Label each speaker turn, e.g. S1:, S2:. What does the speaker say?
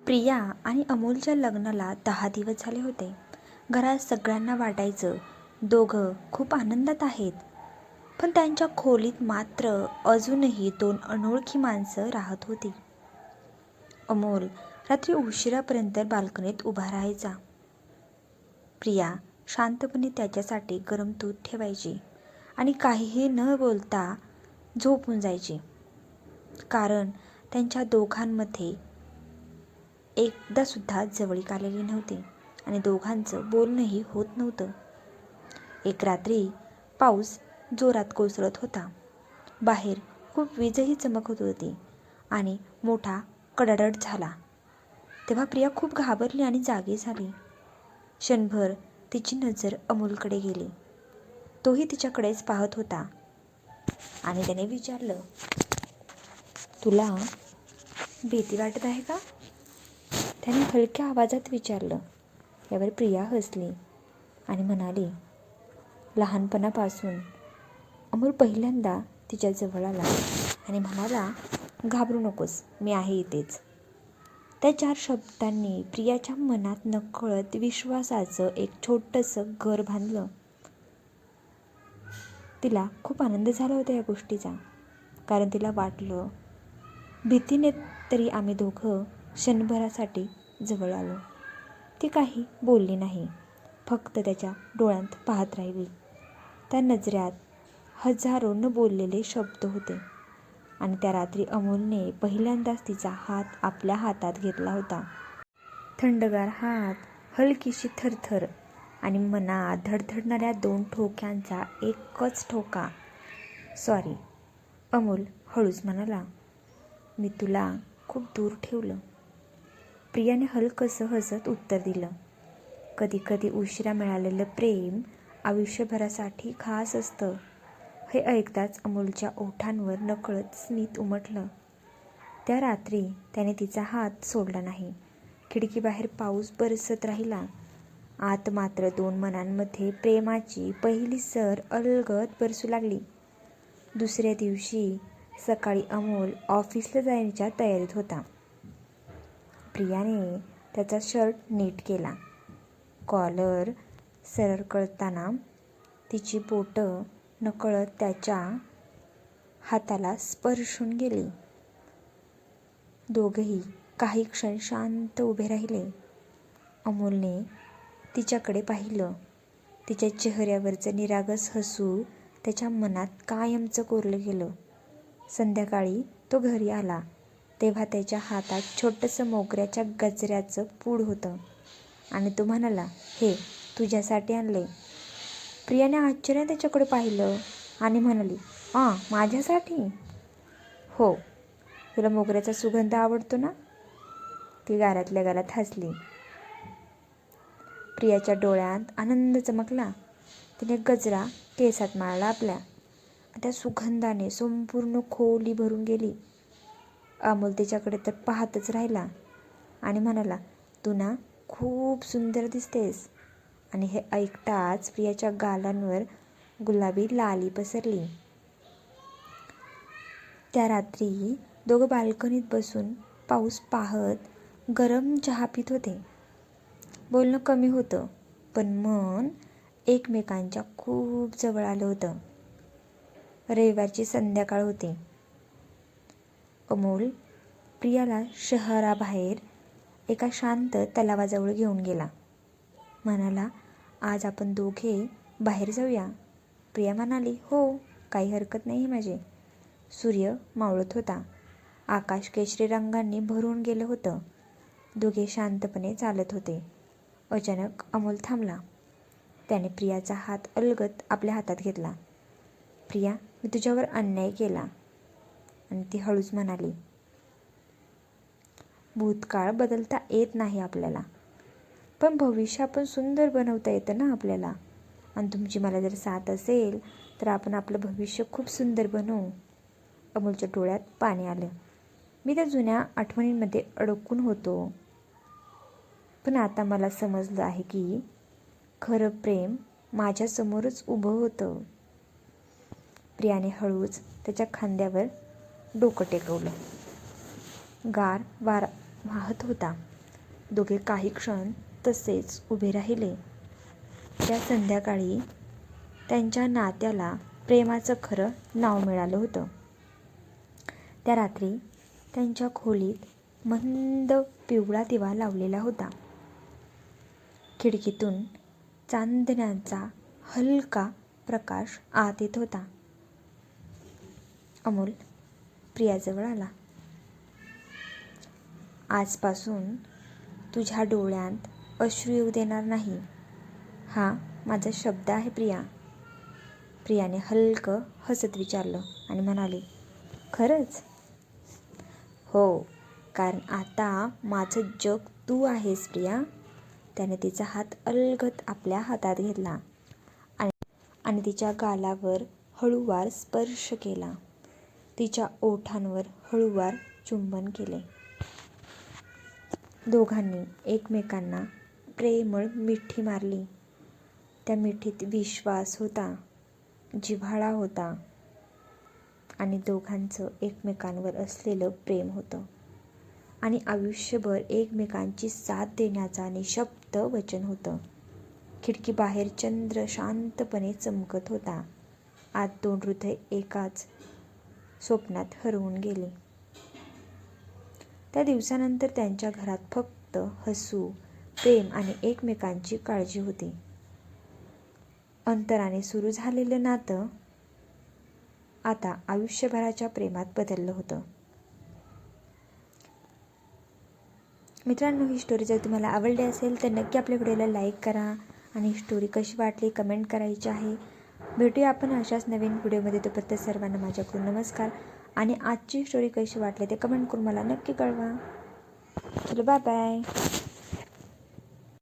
S1: प्रिया आणि अमोलच्या लग्नाला 10 दिवस झाले होते. घरात सगळ्यांना वाटायचं दोघं खूप आनंदात आहेत. पण त्यांच्या खोलीत मात्र अजूनही 2 अनोळखी माणसं राहत होती. अमोल रात्री उशिरापर्यंत बाल्कनीत उभा राहायचा. प्रिया शांतपणे त्याच्यासाठी गरम दूध ठेवायची आणि काहीही न बोलता झोपून जायची. कारण त्यांच्या दोघांमध्ये एकदा सुद्धा जवळीक आलेली नव्हती आणि दोघांचं बोलणंही होत नव्हतं. एक रात्री पाऊस जोरात कोसळत होता. बाहेर खूप वीजही चमकत होती आणि मोठा कडाडट झाला. तेव्हा प्रिया खूप घाबरली आणि जागी झाली. क्षणभर तिची नजर अमोलकडे गेली. तोही तिच्याकडेच पाहत होता आणि त्याने विचारलं, तुला भीती वाटत आहे का? त्याने हलक्या आवाजात विचारलं. यावर प्रिया हसली आणि म्हणाली, लहानपणापासून. अमोल पहिल्यांदा तिच्या जवळ आला आणि म्हणाला, घाबरू नकोस, मी आहे इथेच. त्या 4 शब्दांनी प्रियाच्या मनात नकळत विश्वासाचं एक छोटंसं घर बांधलं. तिला खूप आनंद झाला होता या गोष्टीचा, कारण तिला वाटलं भीतीने तरी आम्ही दोघं क्षणभरासाठी जवळ आलो. ती काही बोलली नाही, फक्त त्याच्या डोळ्यात पाहत राहिली. त्या नजऱ्यात हजारो न बोललेले शब्द होते आणि त्या रात्री अमोलने पहिल्यांदाच तिचा हात आपल्या हातात घेतला होता. थंडगार हात, हलकीशी थरथर आणि मनात धडधडणाऱ्या 2 ठोक्यांचा एकच ठोका. सॉरी, अमोल हळूच म्हणाला. मी तुला खूप दूर ठेवलं. प्रियाने हलकसं हसत उत्तर दिलं. कधी कधी उशिरा मिळालेलं प्रेम आयुष्यभरासाठी खास असतं. हे ऐकताच अमोलच्या ओठांवर नकळत स्मित उमटलं. त्या रात्री त्याने तिचा हात सोडला नाही. खिडकीबाहेर पाऊस बरसत राहिला. आत मात्र 2 मनांमध्ये प्रेमाची पहिली सर अलगद बरसू लागली. दुसऱ्या दिवशी सकाळी अमोल ऑफिसला जाण्याच्या तयारीत होता. प्रियाने त्याचा शर्ट नीट केला. कॉलर सरळ करताना तिची बोटं नकळत त्याच्या हाताला स्पर्शून गेली. दोघेही काही क्षण शांत उभे राहिले. अमोलने तिच्याकडे पाहिलं. तिच्या चेहऱ्यावरचं निरागस हसू त्याच्या मनात कायमचं कोरलं गेलं. संध्याकाळी तो घरी आला तेव्हा त्याच्या हातात छोटंसं मोगऱ्याच्या गजऱ्याचं पूड होतं आणि तो म्हणाला, हे तुझ्यासाठी आणले. प्रियाने आश्चर्याने त्याच्याकडे पाहिलं आणि म्हणाली, माझ्यासाठी? हो, तुला मोगऱ्याचा सुगंध आवडतो ना? ती गालातल्या गालात हसली. प्रियाच्या डोळ्यात आनंद चमकला. तिने गजरा केसात माळला आपल्या. त्या सुगंधाने संपूर्ण खोली भरून गेली. अमोल तिच्याकडे तर पाहतच राहिला आणि म्हणाला, तू ना खूप सुंदर दिसतेस. आणि हे ऐकताच प्रियाच्या गालांवर गुलाबी लाली पसरली. त्या रात्री दोघं बाल्कनीत बसून पाऊस पाहत गरम चहा पित होते. बोलणं कमी होतं, पण मन एकमेकांच्या खूप जवळ आलं होतं. रविवारची संध्याकाळ होती. अमोल प्रियाला शहराबाहेर एका शांत तलावाजवळ घेऊन गेला. म्हणाला, आज आपण दोघे बाहेर जाऊया. प्रिया म्हणाली, हो, काही हरकत नाही माझे. सूर्य मावळत होता. आकाश केशरी रंगांनी भरून गेलं होतं. दोघे शांतपणे चालत होते. अचानक अमोल थांबला. त्याने प्रियाचा हात अलगद आपल्या हातात घेतला. प्रिया, मी तुझ्यावर अन्याय केला. आणि ती हळूच म्हणाली, भूतकाळ बदलता येत नाही आपल्याला, पण भविष्य आपण सुंदर बनवता येतं ना आपल्याला. आणि तुमची मला जर साथ असेल तर आपण आपलं भविष्य खूप सुंदर बनवू. अमोलच्या डोळ्यात पाणी आलं. मी त्या जुन्या आठवणींमध्ये अडकून होतो, पण आता मला समजलं आहे की खरं प्रेम माझ्यासमोरच उभं होतं. प्रियाने हळूच त्याच्या खांद्यावर डोकं टेकवलं. गार वारा वाहत होता. दोघे काही क्षण तसेच उभे राहिले. त्या संध्याकाळी त्यांच्या नात्याला प्रेमाचं खरं नाव मिळालं होतं. त्या रात्री त्यांच्या खोलीत मंद पिवळा दिवा लावलेला होता. खिडकीतून चांदण्याचा हलका प्रकाश आत येत होता. अमोल प्रियाजवळ आला. आजपासून तुझ्या डोळ्यात अश्रू येऊ देणार नाही, हा माझा शब्द आहे प्रिया. प्रियाने हलकं हसत विचारलं आणि म्हणाली, खरंच? हो, कारण आता माझं जग तू आहेस प्रिया. त्याने तिचा हात अलगद आपल्या हातात घेतला आणि तिच्या गालावर हळूवार स्पर्श केला. तिच्या ओठांवर हळूवार चुंबन केले. दोघांनी एकमेकांना प्रेमळ मिठी मारली. त्या मिठीत विश्वास होता, जिव्हाळा होता आणि दोघांचं एकमेकांवर असलेलं प्रेम होतं आणि आयुष्यभर एकमेकांची साथ देण्याचा निशब्द वचन होतं. खिडकीबाहेर चंद्र शांतपणे चमकत होता. आत दोन हृदय एकाच स्वप्नात हरवून गेली. त्या दिवसानंतर त्यांच्या घरात फक्त हसू, प्रेम आणि एकमेकांची काळजी होती. अंतराने सुरू झालेलं नातं आता आयुष्यभराच्या प्रेमात बदललं होतं. मित्रांनो, ही स्टोरी जर तुम्हाला आवडली असेल तर नक्की आपल्या व्हिडिओला लाईक करा आणि ही स्टोरी कशी वाटली कमेंट करायची आहे. भेटूया आपण अशाच नवीन व्हिडिओमध्ये. तोपर्यंत सर्वांना माझ्याकडून नमस्कार आणि आजची स्टोरी कशी वाटली ते कमेंट करून मला नक्की कळवा. चलो बाय बाय.